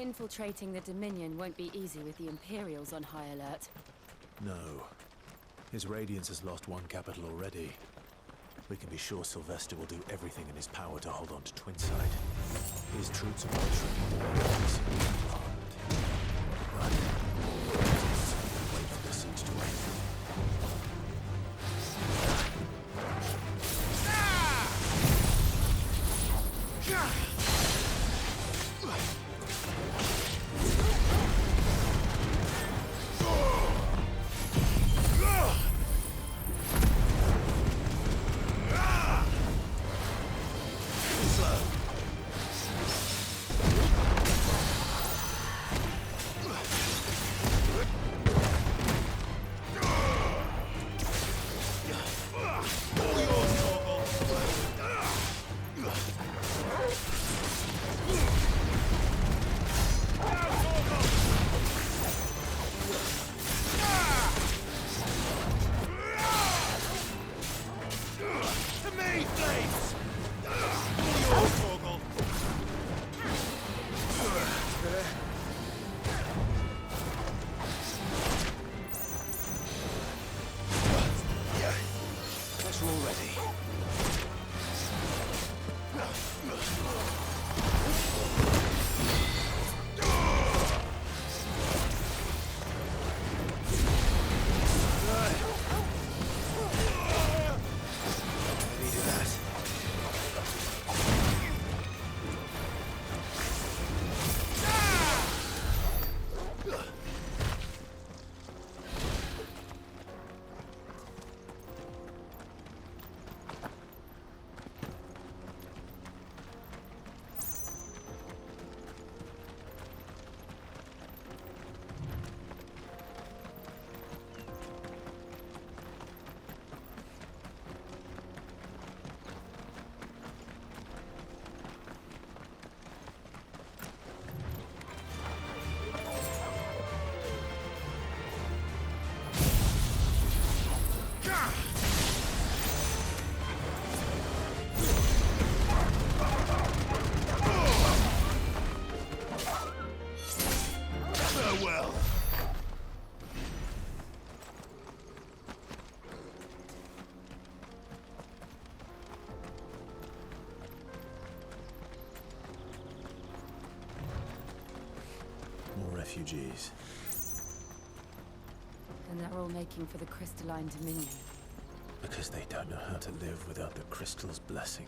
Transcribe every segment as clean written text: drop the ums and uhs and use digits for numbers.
Infiltrating the Dominion won't be easy with the Imperials on high alert. No. His Radiance has lost one capital already. We can be sure Sylvester will do everything in his power to hold on to Twinside. His troops are motoring more than Right. Wait for the siege to end. Refugees. And they're all making for the crystalline Dominion. Because they don't know how to live without the crystal's blessing.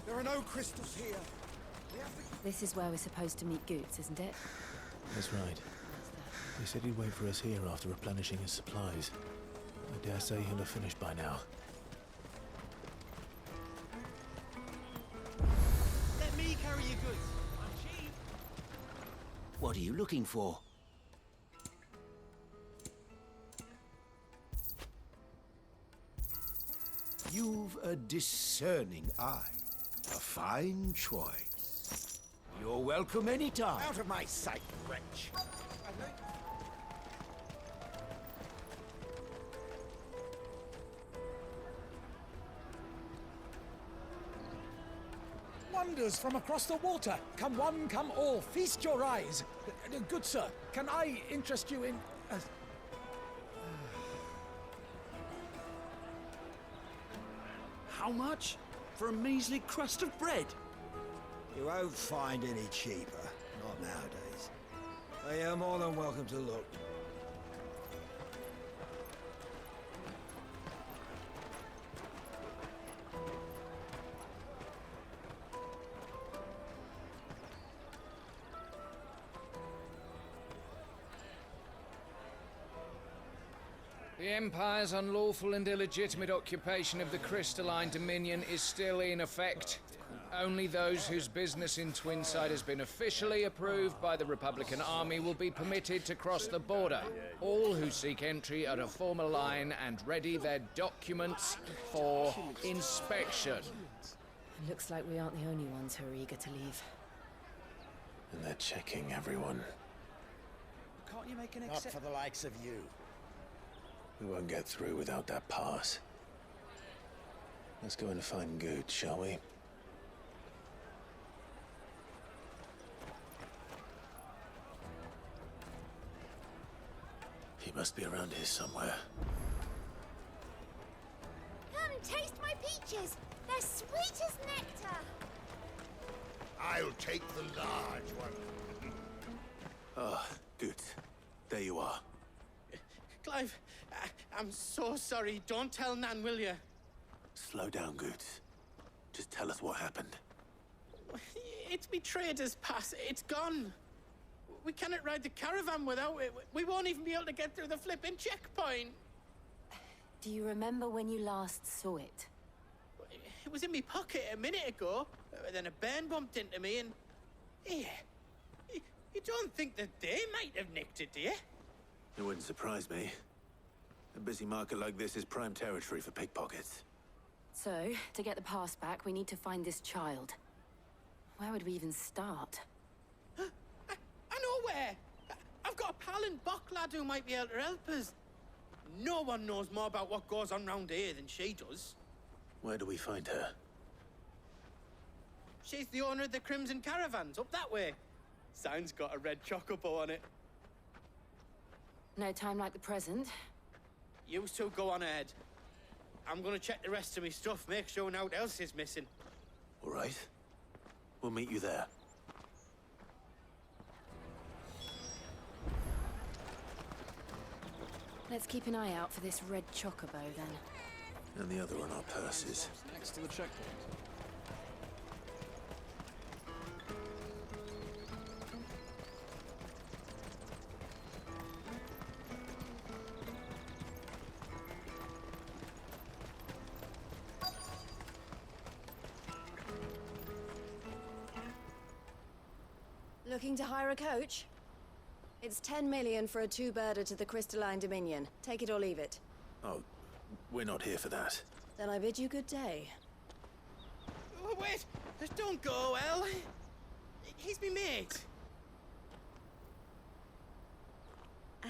There are no crystals here. This is where we're supposed to meet Goetz, isn't it? That's right. He said he'd wait for us here after replenishing his supplies. I dare say he'll have finished by now. Let me carry your goods. I'm cheap. What are you looking for? You've a discerning eye. A fine choice. You're welcome anytime. Out of my sight, wretch. Wonders from across the water. Come one, come all. Feast your eyes. Good sir, can I interest you in... How much? For a measly crust of bread? You won't find any cheaper. Not nowadays. But you're more than welcome to look. The Empire's unlawful and illegitimate occupation of the crystalline Dominion is still in effect. Only those whose business in Twinside has been officially approved by the Republican Army will be permitted to cross the border. All who seek entry are to form a line and ready their documents for inspection. It looks like we aren't the only ones who are eager to leave. And they're checking everyone. Can't you make an Not for the likes of you. We won't get through without that pass. Let's go and find Goetz, shall we? He must be around here somewhere. Come taste my peaches. They're sweet as nectar. I'll take the large one. Ah, Goetz. There you are. Clive, I'm so sorry. Don't tell Nan, will you? Slow down, Goetz. Just tell us what happened. It's me trader's pass. It's gone. We cannot ride the caravan without it. We won't even be able to get through the flipping checkpoint. Do you remember when you last saw it? It was in my pocket a minute ago. Then a bairn bumped into me and... Yeah. You don't think that they might have nicked it, do you? It wouldn't surprise me. A busy market like this is prime territory for pickpockets. So, to get the pass back, we need to find this child. Where would we even start? I know where! I've got a pal in Bock lad who might be able to help us. No one knows more about what goes on round here than she does. Where do we find her? She's the owner of the Crimson Caravans, up that way. Sign's got a red chocobo on it. No time like the present. You two go on ahead. I'm gonna check the rest of my stuff, make sure nothing else is missing. All right. We'll meet you there. Let's keep an eye out for this red chocobo, then. And the other on our purses. Next to the checkpoint. Looking to hire a coach? It's 10 million for a two-birder to the Crystalline Dominion. Take it or leave it. Oh, we're not here for that. Then I bid you good day. Oh, wait! Don't go, El. He's me mate.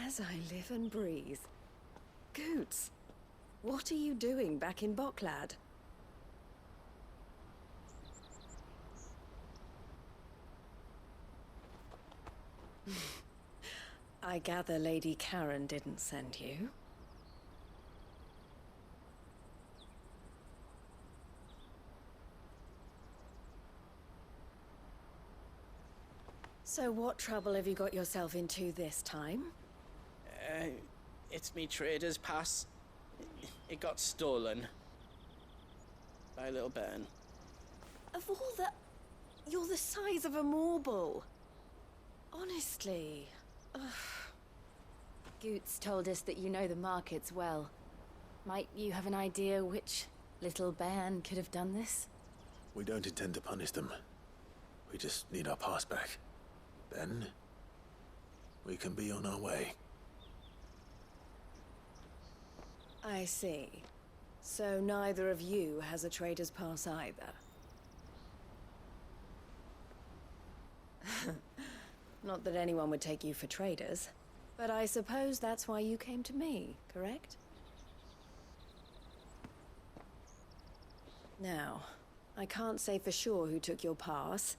As I live and breathe. Goetz, what are you doing back in Bocklad? I gather Lady Karen didn't send you. So what trouble have you got yourself into this time? It's me trader's pass. It got stolen. By a little bairn. Of all the... You're the size of a marble. Honestly. Ugh. Goetz told us that you know the markets well. Might you have an idea which little bairn could have done this? We don't intend to punish them. We just need our pass back. Then, we can be on our way. I see. So neither of you has a trader's pass either. Not that anyone would take you for traders, but I suppose that's why you came to me, correct? Now, I can't say for sure who took your pass,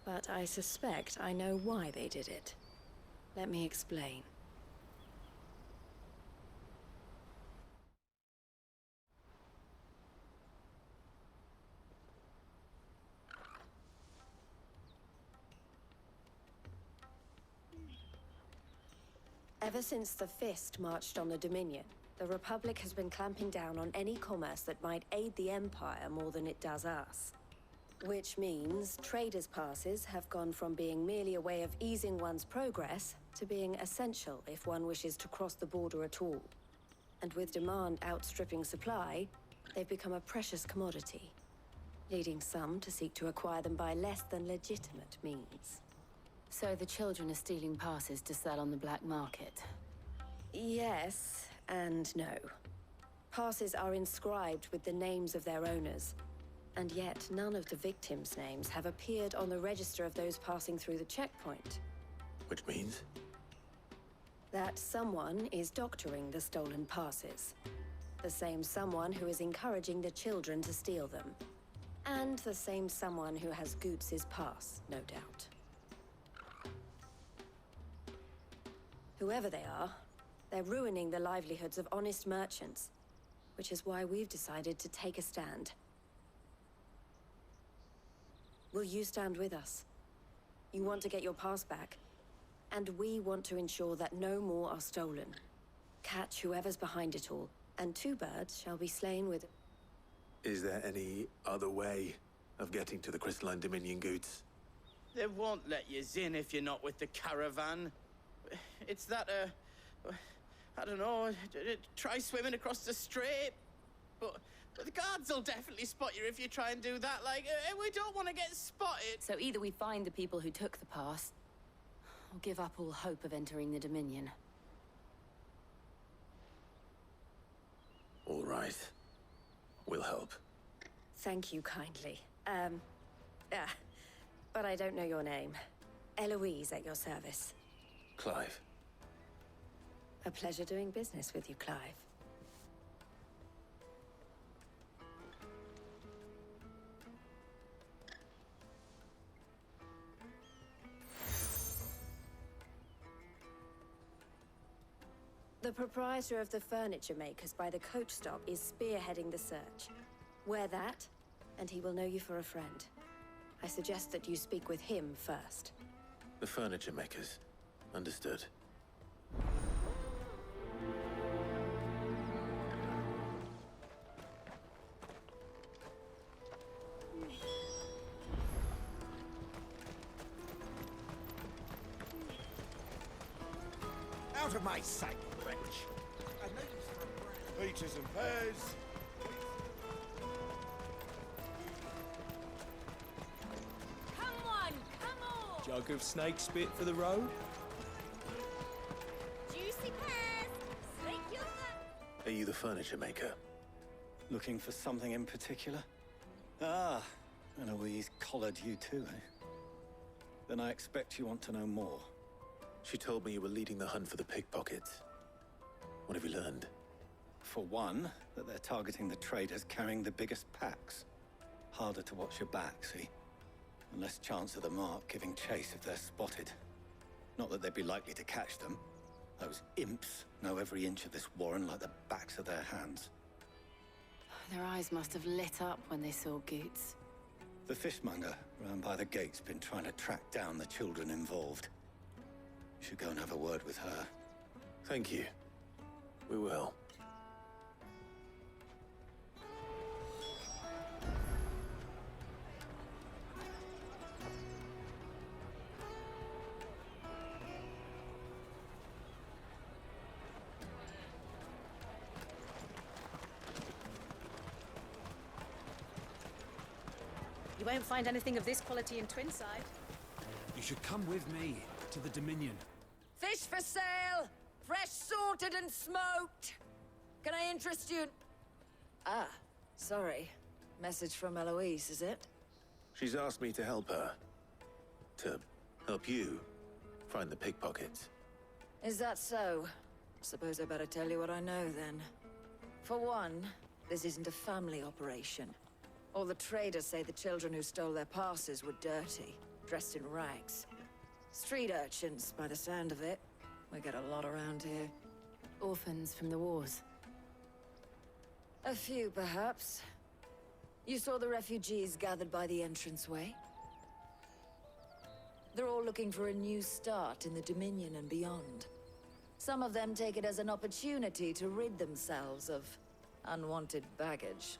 but I suspect I know why they did it. Let me explain. Ever since the Fist marched on the Dominion, the Republic has been clamping down on any commerce that might aid the Empire more than it does us. Which means traders' passes have gone from being merely a way of easing one's progress to being essential if one wishes to cross the border at all. And with demand outstripping supply, they've become a precious commodity. leading some to seek to acquire them by less than legitimate means. So the children are stealing passes to sell on the black market. Yes and no. Passes are inscribed with the names of their owners, and yet none of the victims' names have appeared on the register of those passing through the checkpoint. Which means? That someone is doctoring the stolen passes. The same someone who is encouraging the children to steal them. And the same someone who has Goetz's pass, no doubt. Whoever they are, they're ruining the livelihoods of honest merchants, which is why we've decided to take a stand. Will you stand with us? You want to get your pass back, and we want to ensure that no more are stolen. Catch whoever's behind it all, and 2 birds shall be slain with... Is there any other way of getting to the Crystalline Dominion, Goetz? They won't let you in if you're not with the caravan. It's that, I don't know, try swimming across the strait. But the guards will definitely spot you if you try and do that. Like, we don't want to get spotted. So either we find the people who took the pass, or give up all hope of entering the Dominion. All right. We'll help. Thank you kindly. But I don't know your name. Eloise at your service. Clive. A pleasure doing business with you, Clive. The proprietor of the furniture makers by the coach stop is spearheading the search. Wear that, and he will know you for a friend. I suggest that you speak with him first. The furniture makers. Understood. Out of my sight, wretch! Peaches and pears. Come on, come on! Jug of snake spit for the road? Juicy pears! Slick your thumb! Are you the furniture maker? Looking for something in particular? Ah, Eloise collared you too, eh? Then I expect you want to know more. She told me you were leading the hunt for the pickpockets. What have you learned? For one, that they're targeting the traders carrying the biggest packs. Harder to watch your back, see? And less chance of the mark giving chase if they're spotted. Not that they'd be likely to catch them. Those imps know every inch of this warren like the backs of their hands. Their eyes must have lit up when they saw Goetz. The fishmonger round by the gate's been trying to track down the children involved. You should go and have a word with her. Thank you. We will. You won't find anything of this quality in Twinside. You should come with me to the Dominion. Fish for sale! Fresh sorted and smoked! Can I interest you in... Ah, sorry. Message from Eloise, is it? She's asked me to help her. To help you find the pickpockets. Is that so? Suppose I better tell you what I know, then. For one, this isn't a family operation. All the traders say the children who stole their passes were dirty, dressed in rags. Street urchins, by the sound of it. We get a lot around here. Orphans from the wars. A few, perhaps. You saw the refugees gathered by the entranceway? They're all looking for a new start in the Dominion and beyond. Some of them take it as an opportunity to rid themselves of unwanted baggage.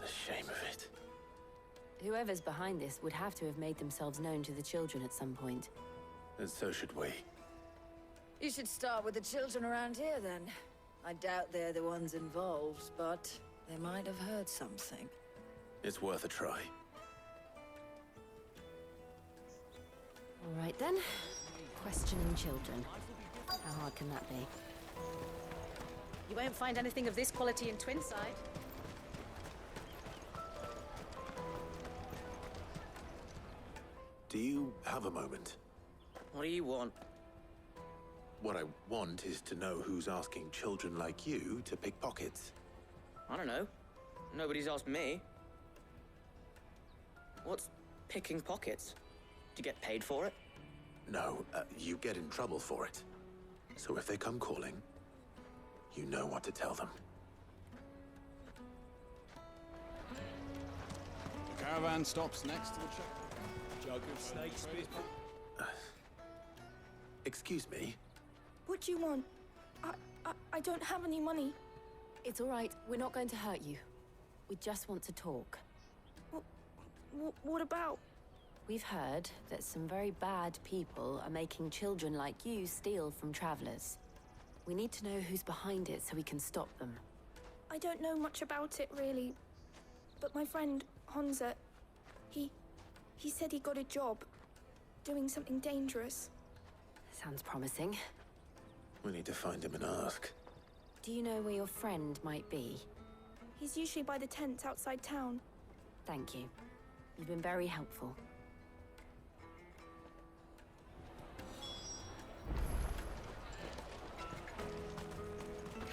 The shame of it. Whoever's behind this would have to have made themselves known to the children at some point. And so should we. You should start with the children around here, then. I doubt they're the ones involved, but they might have heard something. It's worth a try. All right then. Questioning children. How hard can that be? You won't find anything of this quality in Twinside. Do you have a moment? What do you want? What I want is to know who's asking children like you to pick pockets. I don't know. Nobody's asked me. What's picking pockets? Do you get paid for it? No, you get in trouble for it. So if they come calling, you know what to tell them. The caravan stops next to the check. Jug of snake spit. Excuse me? What do you want? I don't have any money. It's all right. We're not going to hurt you. We just want to talk. What about? We've heard that some very bad people are making children like you steal from travelers. We need to know who's behind it so we can stop them. I don't know much about it, really. But my friend, Honza, he said he got a job doing something dangerous. Sounds promising. We need to find him and ask. Do you know where your friend might be? He's usually by the tents outside town. Thank you. You've been very helpful.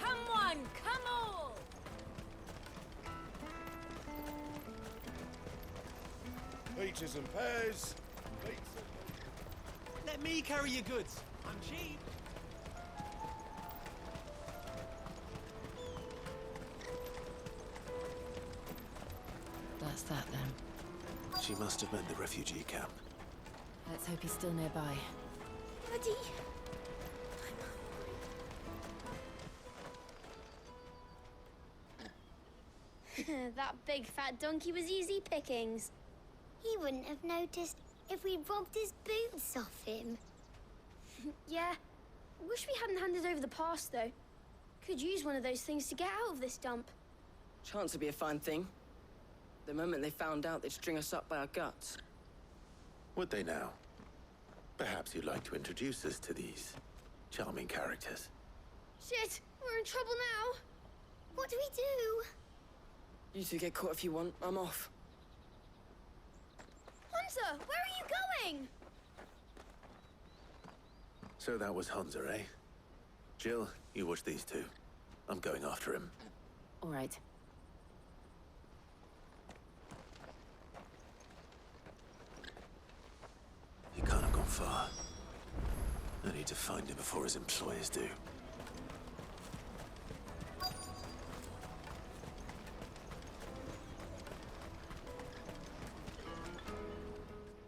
Come one, come all! Peaches and pears. Let me carry your goods. I'm cheap. That's that then. She must have meant the refugee camp. Let's hope he's still nearby. Daddy! That big fat donkey was easy pickings. He wouldn't have noticed if we robbed his boots off him. Yeah. Wish we hadn't handed over the pass, though. Could use one of those things to get out of this dump. Chance would be a fine thing. The moment they found out, they'd string us up by our guts. Would they now? Perhaps you'd like to introduce us to these charming characters. Shit, we're in trouble now. What do we do? You two get caught if you want. I'm off. Hunter, where are you going? So that was Hunter, eh? Jill, you watch these two. I'm going after him. All right. He can't have gone far. I need to find him before his employers do.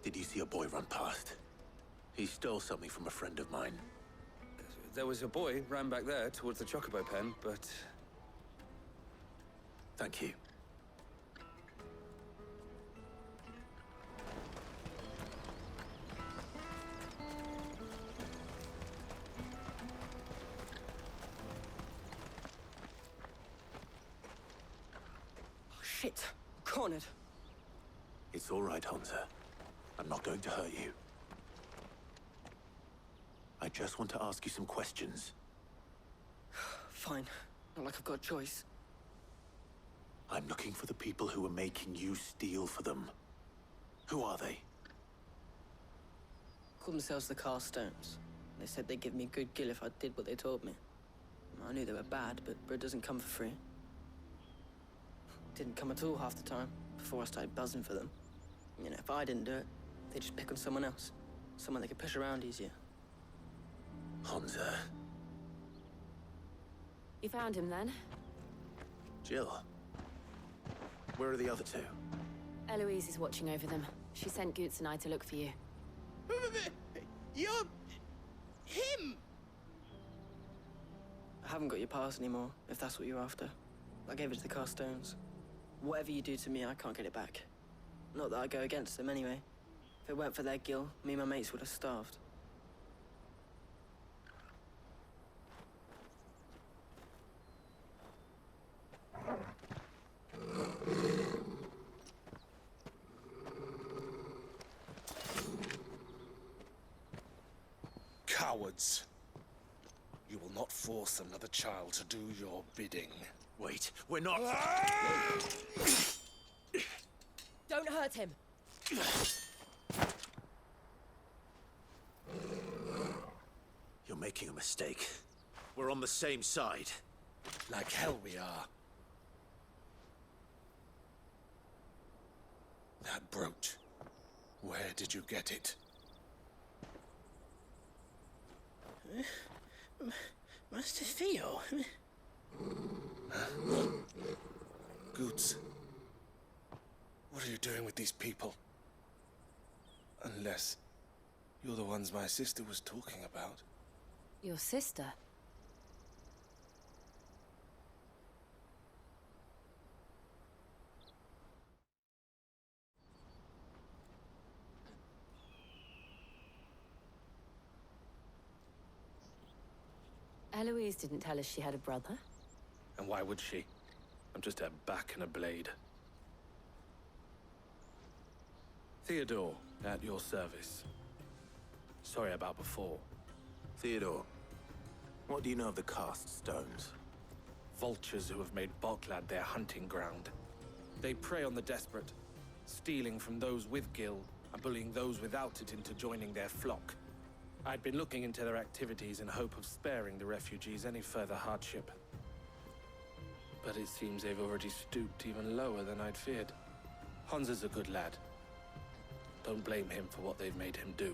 Did you see a boy run past? He stole something from a friend of mine. There was a boy ran back there towards the chocobo pen, but... Thank you. Oh, shit. Cornered. It's all right, Hunter. I'm not going to hurt you. I just want to ask you some questions. Fine. Not like I've got a choice. I'm looking for the people who are making you steal for them. Who are they? Called themselves the Carstones. They said they'd give me good gill if I did what they told me. I knew they were bad, but bread doesn't come for free. Didn't come at all half the time, before I started buzzing for them. You know, if I didn't do it, they'd just pick on someone else. Someone they could push around easier. Hunter. You found him then? Jill. Where are the other two? Eloise is watching over them. She sent Goetz and I to look for you. You're... him! I haven't got your pass anymore, if that's what you're after. I gave it to the Carstones. Whatever you do to me, I can't get it back. Not that I go against them anyway. If it weren't for their gill, me and my mates would have starved. Cowards. You will not force another child to do your bidding. Wait, we're not... Don't hurt him. You're making a mistake. We're on the same side. Like hell we are. That brooch. Where did you get it? Master Theo? Goetz. What are you doing with these people? Unless you're the ones my sister was talking about. Your sister? Eloise didn't tell us she had a brother. And why would she? I'm just a back and a blade. Theodore, at your service. Sorry about before. Theodore, what do you know of the cast stones? Vultures who have made Boklad their hunting ground. They prey on the desperate, stealing from those with gil and bullying those without it into joining their flock. I'd been looking into their activities in hope of sparing the refugees any further hardship. But it seems they've already stooped even lower than I'd feared. Hans is a good lad. Don't blame him for what they've made him do.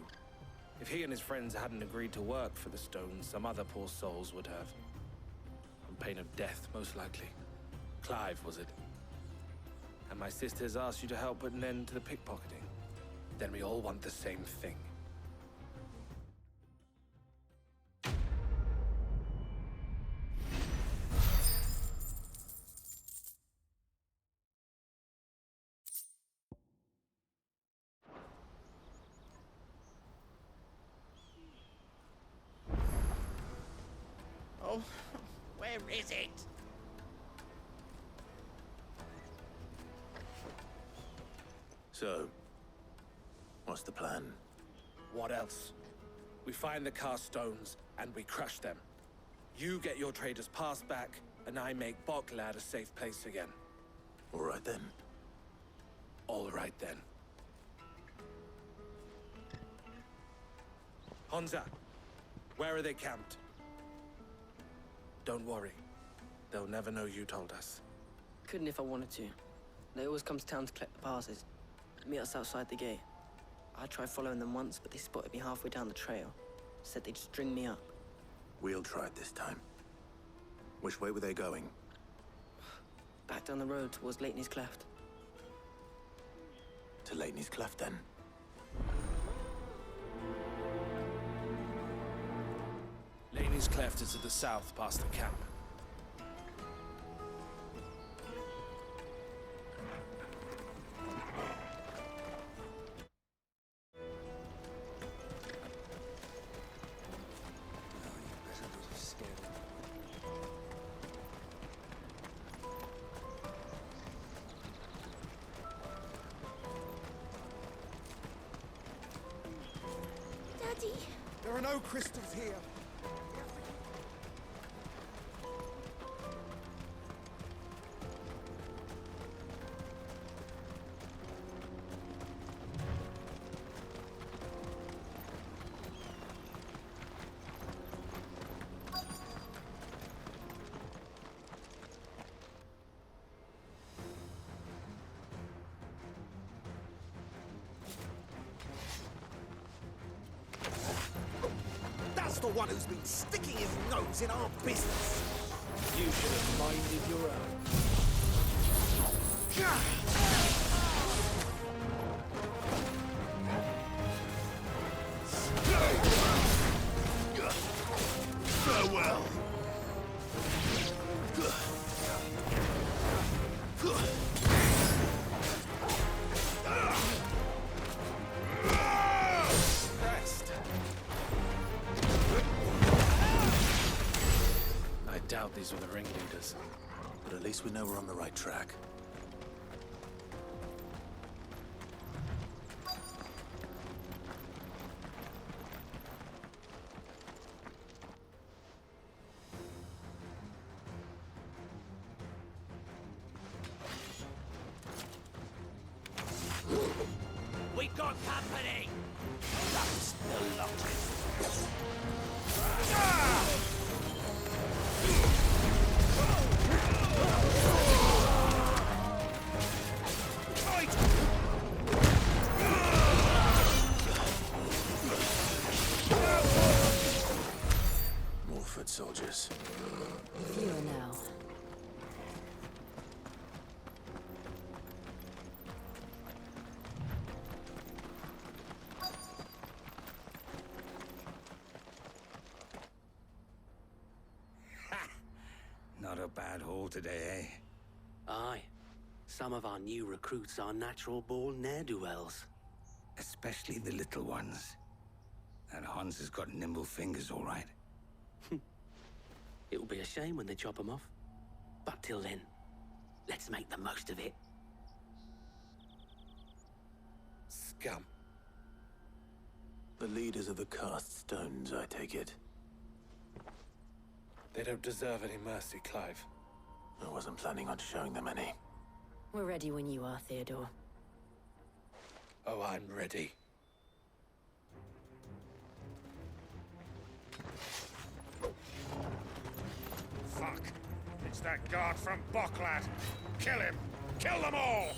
If he and his friends hadn't agreed to work for the stones, some other poor souls would have. On pain of death, most likely. Clive, was it? And my sisters asked you to help put an end to the pickpocketing. Then we all want the same thing. Oh, where is it? So, what's the plan? What else? We find the cast stones, and we crush them. You get your trader's pass back, and I make Boklad a safe place again. All right then. All right then. Honza, where are they camped? Don't worry. They'll never know you told us. Couldn't if I wanted to. They always come to town to collect the passes. Meet us outside the gate. I tried following them once, but they spotted me halfway down the trail. Said they'd string me up. We'll try it this time. Which way were they going? Back down the road towards Leitney's Cleft. To Leitney's Cleft, then? Laney's Cleft is to the south, past the camp. Daddy! There are no crystals here. That's the one who's been sticking his nose in our business. You should have minded your own. Farewell. I doubt these were the ringleaders. But at least we know we're on the right track. foot soldiers. Fewer now. Not a bad haul today, eh? Aye. Some of our new recruits are natural-born ne'er-do-wells. Especially the little ones. That Hans has got nimble fingers, all right. It'll be a shame when they chop them off. But till then, let's make the most of it. Scum. The leaders of the cast stones, I take it. They don't deserve any mercy, Clive. I wasn't planning on showing them any. We're ready when you are, Theodore. Oh, I'm ready. Fuck. It's that guard from Boklad. Kill him. Kill them all!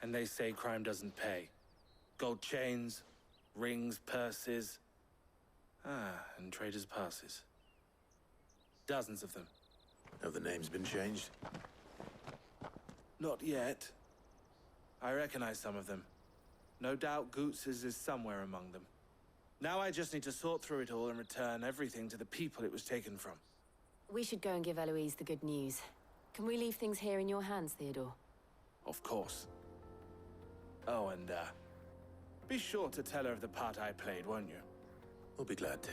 And they say crime doesn't pay. Gold chains, rings, purses. And traders' passes. Dozens of them. Have the names been changed? Not yet. I recognize some of them. No doubt Goetz's is somewhere among them. Now I just need to sort through it all and return everything to the people it was taken from. We should go and give Eloise the good news. Can we leave things here in your hands, Theodore? Of course. Oh, and, be sure to tell her of the part I played, won't you? We'll be glad to.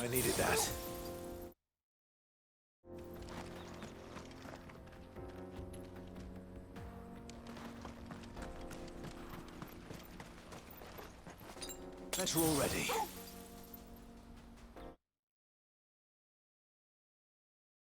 I needed that. Bet you're all ready.